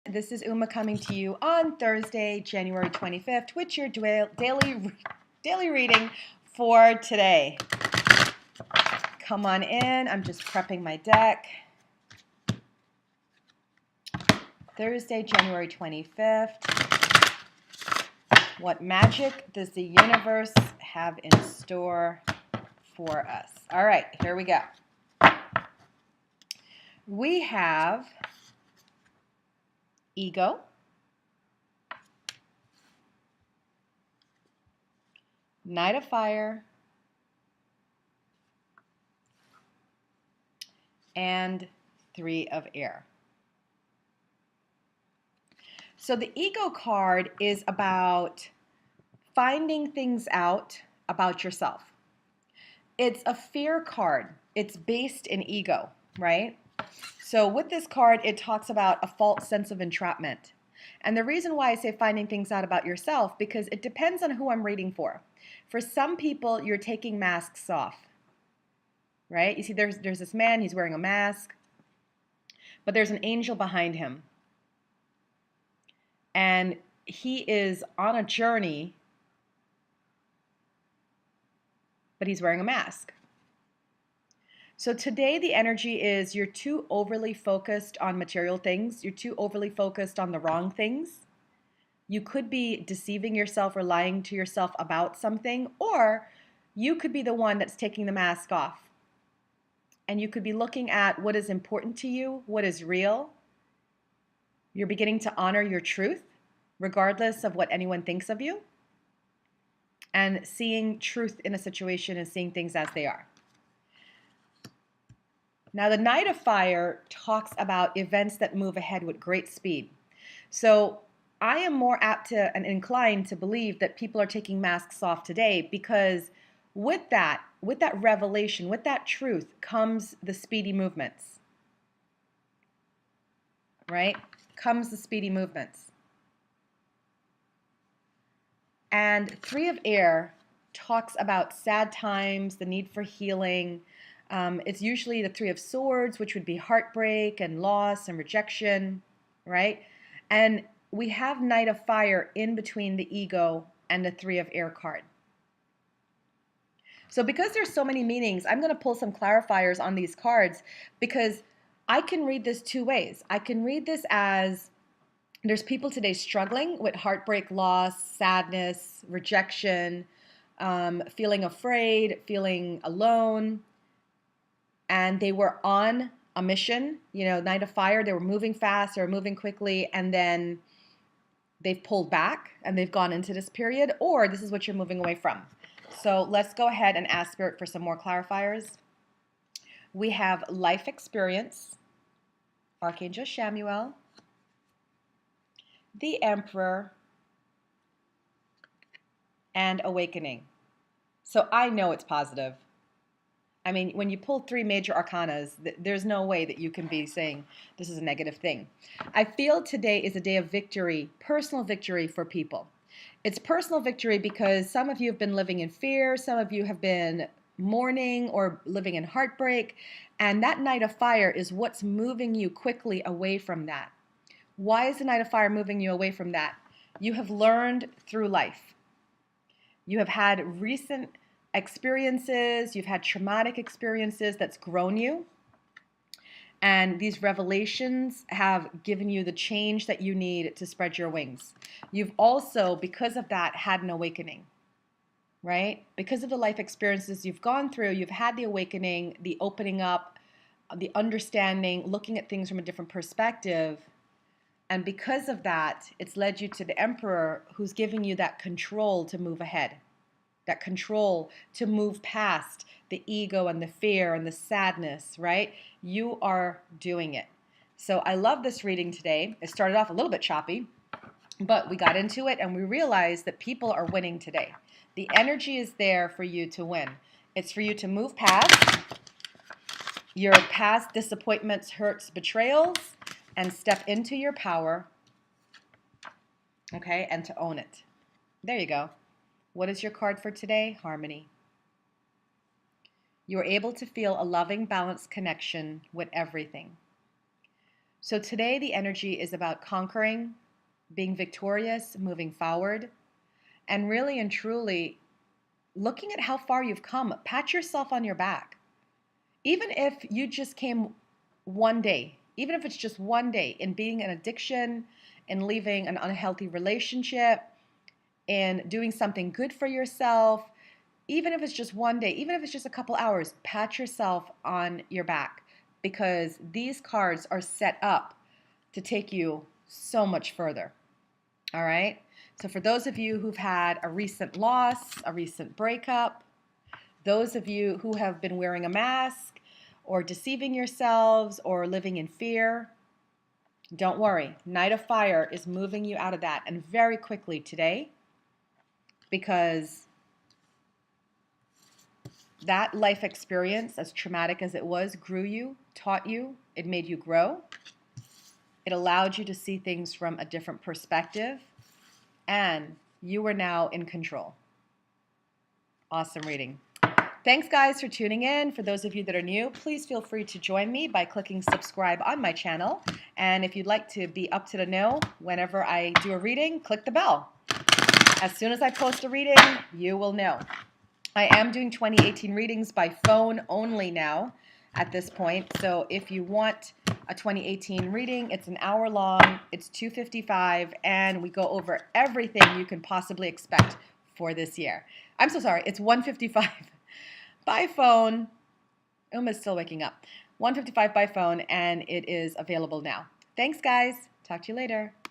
This is Uma coming to you on Thursday, January 25th, with your daily reading for today. Come on in. I'm just prepping my deck. Thursday, January 25th. What magic does the universe have in store for us? All right, here we go. We have ego, Knight of Fire, and Three of Air. So the ego card is about finding things out about yourself. It's a fear card. It's based in ego, right? So with this card, it talks about a false sense of entrapment. And the reason why I say finding things out about yourself, because it depends on who I'm reading for. For some people, you're taking masks off, right? You see, there's this man, he's wearing a mask, but there's an angel behind him. And he is on a journey, but he's wearing a mask. So today the energy is you're too overly focused on material things. You're too overly focused on the wrong things. You could be deceiving yourself or lying to yourself about something, or you could be the one that's taking the mask off. And you could be looking at what is important to you, what is real. You're beginning to honor your truth, regardless of what anyone thinks of you. And seeing truth in a situation and seeing things as they are. Now, the Knight of Fire talks about events that move ahead with great speed. So I am more apt to and inclined to believe that people are taking masks off today, because with that revelation, with that truth comes the speedy movements, right? Comes the speedy movements. And Three of Air talks about sad times, the need for healing. It's usually the Three of Swords, which would be heartbreak and loss and rejection, right? And we have Knight of Fire in between the ego and the Three of Air card. So because there's so many meanings, I'm going to pull some clarifiers on these cards, because I can read this two ways. I can read this as there's people today struggling with heartbreak, loss, sadness, rejection, feeling afraid, feeling alone, and they were on a mission, Knight of Fire, they were moving fast, they were moving quickly, and then they've pulled back and they've gone into this period, or this is what you're moving away from. So let's go ahead and ask Spirit for some more clarifiers. We have life experience, Archangel Chamuel, the Emperor, and awakening. So I know it's positive. I mean, when you pull three major arcanas, there's no way that you can be saying this is a negative thing. I feel today is a day of victory, personal victory for people. It's personal victory because some of you have been living in fear, some of you have been mourning or living in heartbreak, and that Knight of Fire is what's moving you quickly away from that. Why is the Knight of Fire moving you away from that? You have learned through life. You have had recent experiences, you've had traumatic experiences that's grown you, and these revelations have given you the change that you need to spread your wings. You've also, because of that, had an awakening, right? Because of the life experiences you've gone through, you've had the awakening, the opening up, the understanding, looking at things from a different perspective. And because of that, it's led you to the Emperor, who's giving you that control to move ahead, that control to move past the ego and the fear and the sadness, right? You are doing it. So I love this reading today. It started off a little bit choppy, but we got into it and we realized that people are winning today. The energy is there for you to win. It's for you to move past your past disappointments, hurts, betrayals, and step into your power, okay, and to own it. There you go. What is your card for today? Harmony. You are able to feel a loving, balanced connection with everything. So today the energy is about conquering, being victorious, moving forward, and really and truly looking at how far you've come. Pat yourself on your back. Even if you just came one day, even if it's just one day in beating an addiction, in leaving an unhealthy relationship, in doing something good for yourself, even if it's just one day, even if it's just a couple hours, pat yourself on your back because these cards are set up to take you so much further. All right? So, for those of you who've had a recent loss, a recent breakup, those of you who have been wearing a mask or deceiving yourselves or living in fear, don't worry. Knight of Fire is moving you out of that and very quickly today because that life experience, as traumatic as it was, grew you, taught you, it made you grow. It allowed you to see things from a different perspective, and you are now in control. Awesome reading. Thanks, guys, for tuning in. For those of you that are new, please feel free to join me by clicking subscribe on my channel. And if you'd like to be up to the know whenever I do a reading, click the bell. As soon as I post a reading, you will know. I am doing 2018 readings by phone only now at this point. So if you want a 2018 reading, it's an hour long, it's $255, and we go over everything you can possibly expect for this year. I'm so sorry, it's $155 by phone. Uma's still waking up. $155 by phone, and it is available now. Thanks, guys. Talk to you later.